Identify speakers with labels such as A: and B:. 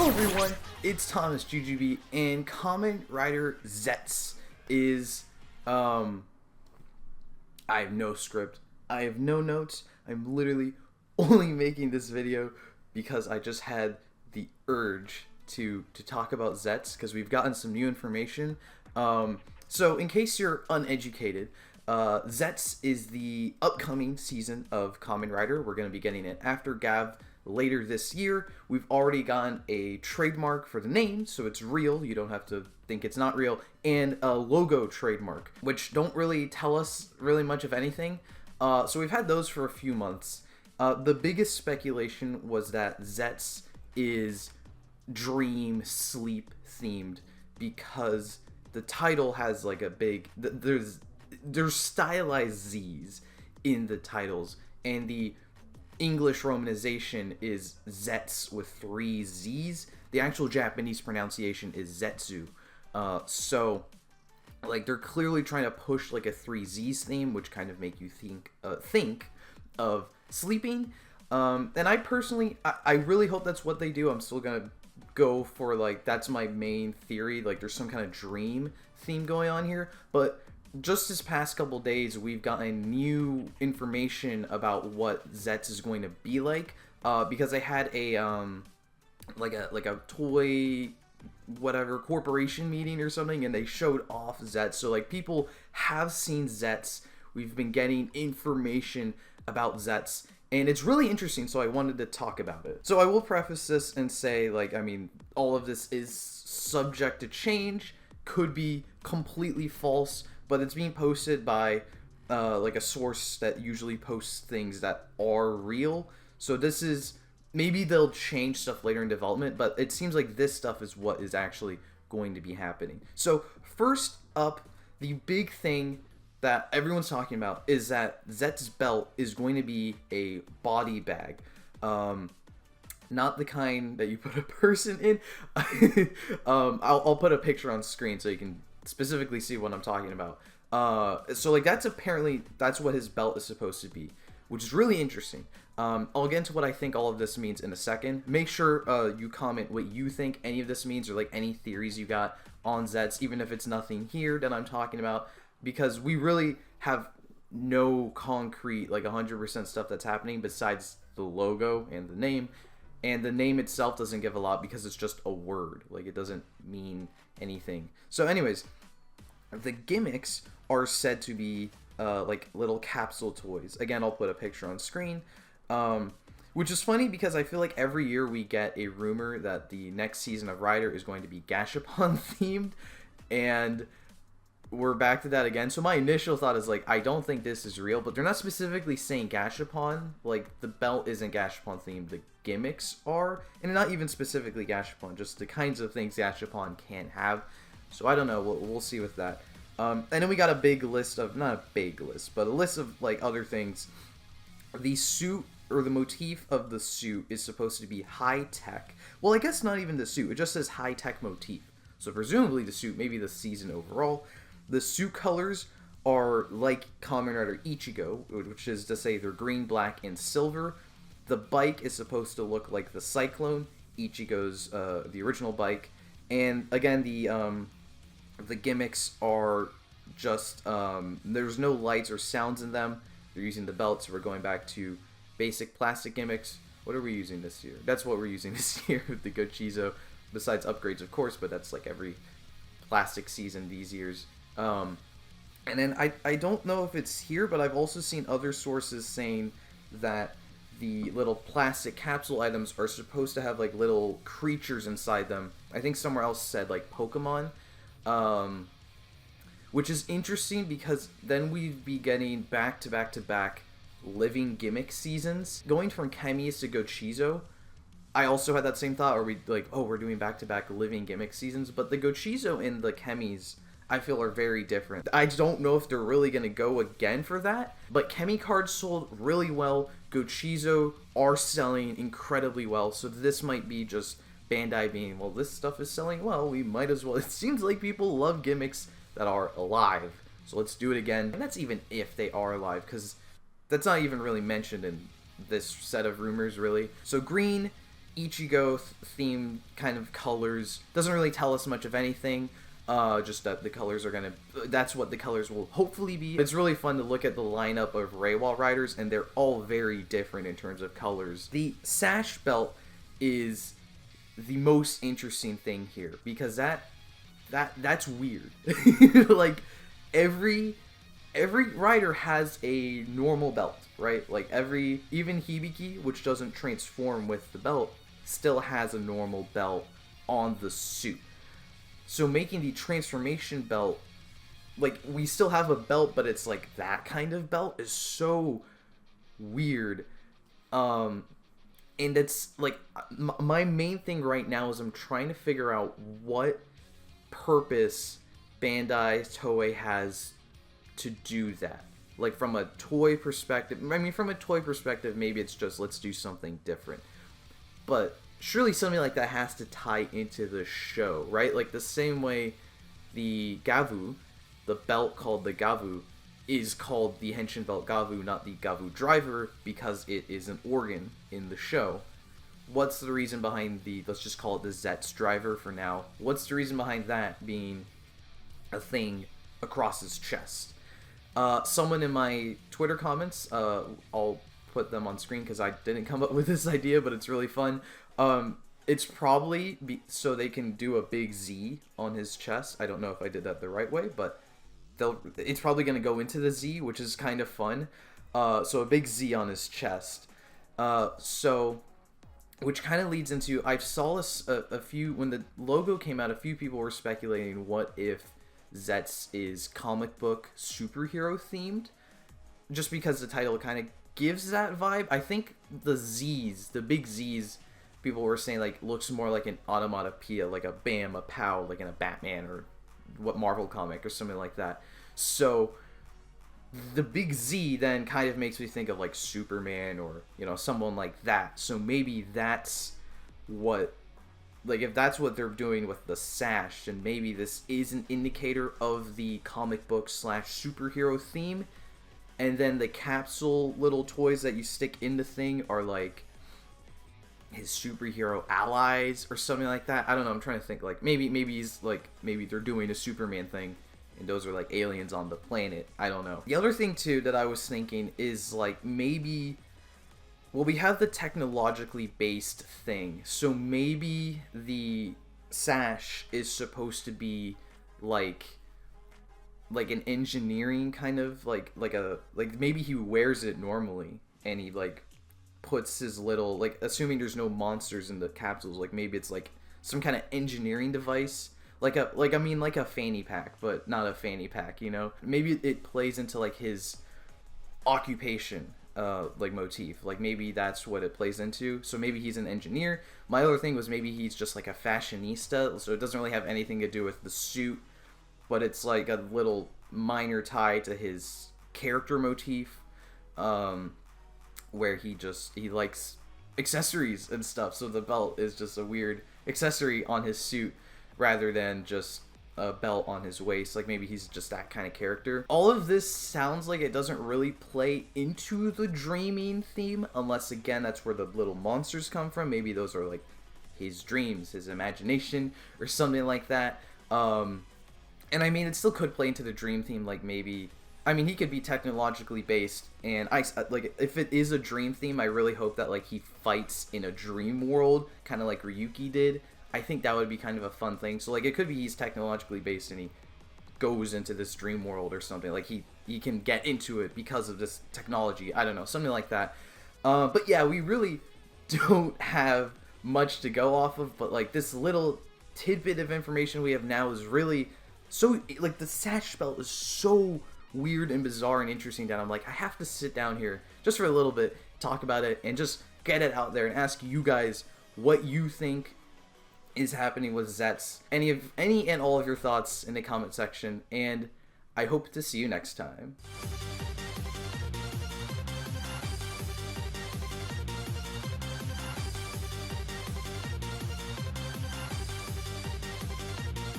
A: Hello everyone, it's thomasjujube, and Kamen Rider Zeztz is, I have no script, I have no notes, I'm literally only making this video because I just had the urge to talk about Zeztz, because we've gotten some new information. So in case you're uneducated, Zeztz is the upcoming season of Kamen Rider. We're going to be getting it after Gav later this year. We've already gotten a trademark for the name, so it's real. You don't have to think it's not real. And a logo trademark, which don't really tell us really much of anything. So we've had those for a few months. The biggest speculation was that Zeztz is dream sleep themed, because the title has like a big, there's stylized Z's in the titles, and the English romanization is Zeztz with 3 Z's. The actual Japanese pronunciation is Zetsu. So like they're clearly trying to push like a 3 Z's theme, which kind of make you think of sleeping. And I personally, I really hope that's what they do. I'm still gonna go for, like, that's my main theory, like there's some kind of dream theme going on here. But just this past couple days, we've gotten new information about what Zeztz is going to be like, because I had a like a toy whatever corporation meeting or something, and they showed off Zeztz. So like people have seen Zeztz. We've been getting information about Zeztz, and it's really interesting, so I wanted to talk about it. So I will preface this and say, like, I mean, all of this is subject to change, could be completely false, but it's being posted by like a source that usually posts things that are real. So this is, maybe they'll change stuff later in development, but it seems like this stuff is what is actually going to be happening. So first up, the big thing that everyone's talking about is that Zetz's belt is going to be a body bag. Not the kind that you put a person in. I'll put a picture on screen so you can specifically see what I'm talking about. So like that's what his belt is supposed to be, which is really interesting. I'll get into what I think all of this means in a second. Make sure you comment what you think any of this means, or like any theories you got on Zeztz, even if it's nothing here that I'm talking about, because we really have no concrete, like 100% stuff that's happening besides the logo and the name. And the name itself doesn't give a lot because it's just a word. Like, it doesn't mean anything. So anyways, the gimmicks are said to be like little capsule toys. Again, I'll put a picture on screen. Which is funny because I feel like every year we get a rumor that the next season of Rider is going to be Gashapon themed. And we're back to that again. So my initial thought is, like, I don't think this is real, but they're not specifically saying Gashapon. Like, the belt isn't Gashapon themed, the gimmicks are, and not even specifically Gashapon, just the kinds of things Gashapon can have. So I don't know, we'll see with that. And then we got a big list of, not a big list, but a list of like other things. The suit, or the motif of the suit, is supposed to be high tech. Well, I guess not even the suit, it just says high tech motif. So presumably the suit, maybe the season overall. The suit colors are like Kamen Rider Ichigo, which is to say they're green, black, and silver. The bike is supposed to look like the Cyclone, Ichigo's the original bike. And again, the gimmicks are just, there's no lights or sounds in them. They're using the belt, so we're going back to basic plastic gimmicks. What are we using this year? That's what we're using this year with the gotchard, besides upgrades, of course, but that's like every plastic season these years. And then I don't know if it's here, but I've also seen other sources saying that the little plastic capsule items are supposed to have like little creatures inside them. I think somewhere else said like Pokemon, which is interesting because then we'd be getting back to back living gimmick seasons. Going from Chemis to Gotchard, I also had that same thought, are we like, oh, we're doing back to back living gimmick seasons, but the Gotchard and the Chemis, I feel, are very different. I don't know if they're really going to go again for that, but Chemi cards sold really well. Gotchard are selling incredibly well, so this might be just Bandai being, well, this stuff is selling well, we might as well. It seems like people love gimmicks that are alive, so let's do it again. And that's even if they are alive, because that's not even really mentioned in this set of rumors, really. So green Ichigo themed kind of colors. Doesn't really tell us much of anything. Just that the colors are gonna, that's what the colors will hopefully be. It's really fun to look at the lineup of Reiwa riders, and they're all very different in terms of colors. The sash belt is the most interesting thing here, because that's weird. Like, every rider has a normal belt, right? Like, even Hibiki, which doesn't transform with the belt, still has a normal belt on the suit. So making the transformation belt, like, we still have a belt, but it's like that kind of belt, is so weird. And it's like, my main thing right now is I'm trying to figure out what purpose Bandai Toei has to do that. Like, from a toy perspective, I mean, from a toy perspective, maybe it's just, let's do something different. But surely something like that has to tie into the show, right? Like, the same way the Gavu, the belt called the Gavu, is called the Henshin belt Gavu, not the Gavu driver, because it is an organ in the show. What's the reason behind the, let's just call it the Zeztz driver for now, what's the reason behind that being a thing across his chest? Someone in my Twitter comments, I'll put them on screen because I didn't come up with this idea, but it's really fun. It's probably so they can do a big Z on his chest. I don't know if I did that the right way, but it's probably going to go into the Z, which is kind of fun. So a big Z on his chest. Which kind of leads into, I saw a few, when the logo came out, a few people were speculating what if Zeztz is comic book superhero themed, just because the title kind of gives that vibe. I think the Z's, the big Z's, people were saying, like, looks more like an onomatopoeia, like a bam, a pow, like in a Batman or what Marvel comic or something like that. So the big Z then kind of makes me think of like Superman or, you know, someone like that. So maybe that's what, like, if that's what they're doing with the sash, then maybe this is an indicator of the comic book / superhero theme. And then the capsule little toys that you stick in the thing are like his superhero allies or something like that. I don't know, I'm trying to think, like, maybe he's like, maybe they're doing a Superman thing and those are like aliens on the planet. I don't know. The other thing too that I was thinking is, like, maybe, well, we have the technologically based thing, so maybe the sash is supposed to be like an engineering kind of like maybe he wears it normally and he like puts his little, like, assuming there's no monsters in the capsules, like maybe it's like some kind of engineering device, like a fanny pack, but not a fanny pack, you know? Maybe it plays into like his occupation like motif, like maybe that's what it plays into. So maybe he's an engineer. My other thing was maybe he's just like a fashionista, so it doesn't really have anything to do with the suit, but it's like a little minor tie to his character motif, where he likes accessories and stuff, so the belt is just a weird accessory on his suit rather than just a belt on his waist. Like, maybe he's just that kind of character. All of this sounds like it doesn't really play into the dreaming theme, unless, again, that's where the little monsters come from. Maybe those are like his dreams, his imagination, or something like that. And I mean, it still could play into the dream theme, like maybe, I mean, he could be technologically based, and like, if it is a dream theme, I really hope that, like, he fights in a dream world, kind of like Ryuki did. I think that would be kind of a fun thing. So, like, it could be he's technologically based and he goes into this dream world or something. Like, he can get into it because of this technology. I don't know, something like that. But yeah, we really don't have much to go off of, but, like, this little tidbit of information we have now is really so, like, the sash belt is so weird and bizarre and interesting that I'm like, I have to sit down here just for a little bit, talk about it, and just get it out there and ask you guys what you think is happening with Zeztz. Any and all of your thoughts in the comment section, and I hope to see you next time.